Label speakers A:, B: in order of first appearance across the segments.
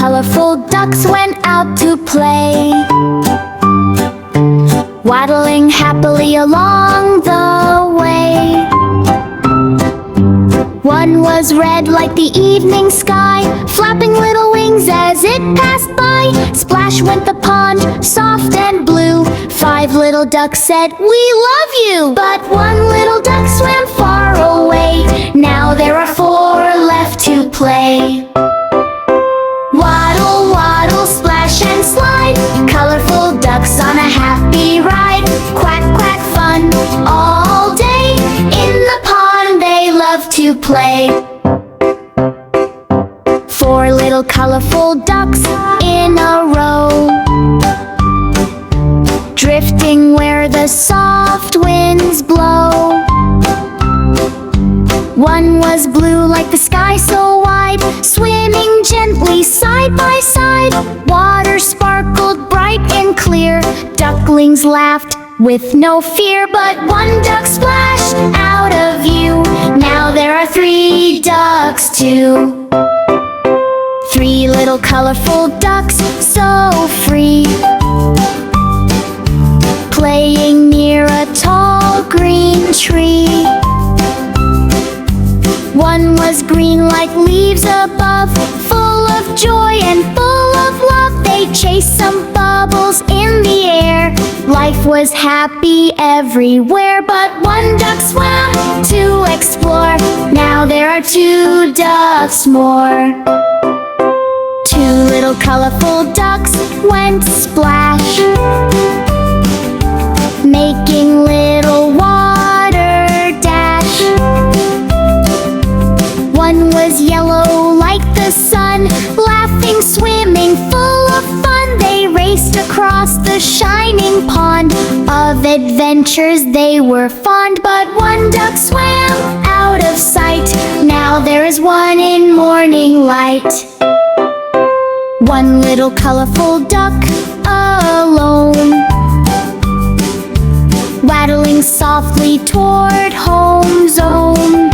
A: colorful ducks went out to play, waddling happily along the way. One was red like the evening sky, flapping little wings as it passed by. Splash went the pond, soft and blue. 5 little ducks said, "We love you!" But one little duck swam far away. Now there are 4 left to play. Waddle, waddle, splash and slide, colorful ducks on a happy ride. Quack, quack, fun all day, in the pond they love to play. 4 little colorful ducks in a row, drifting where the soft winds blow. One was blue like the sky so wide, swimming gently side by side. Water sparkled bright and clear, ducklings laughed with no fear. But one duck splashed out of view, now there are 3 ducks too. 3 little colorful ducks, so free, playing near a tall green tree. One was green like leaves above, full of joy and full of love. They chased some bubbles in the air, life was happy everywhere. But one duck swam to explore, now there are 2 ducks more. 2 little colorful ducks went splash, making little water dash. One was yellow like the sun, laughing, swimming, full of fun. They raced across the shining pond, of adventures they were fond. But one duck swam out of sight, now there is 1 in morning light. 1 little colorful duck alone, waddling softly toward home zone.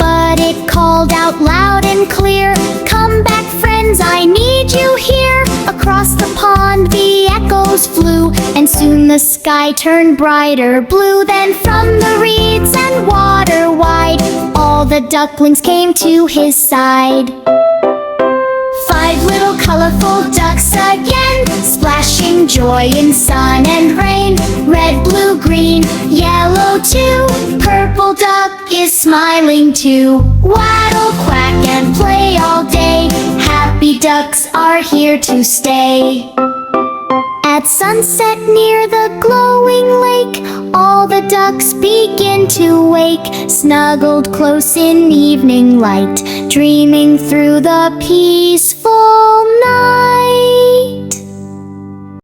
A: But it called out loud and clear, "Come back, friends, I need you here." Across the pond the echoes flew, and soon the sky turned brighter blue. Then from the reeds and water wide, all the ducklings came to his side. 5 little colorful ducks again, splashing joy in sun and rain. Red, blue, green, yellow too, purple duck is smiling too. Waddle, quack and play all day, happy ducks are here to stay. At sunset near the glowing lake, all the ducks begin to wake, snuggled close in evening light, dreaming through the peaceful night.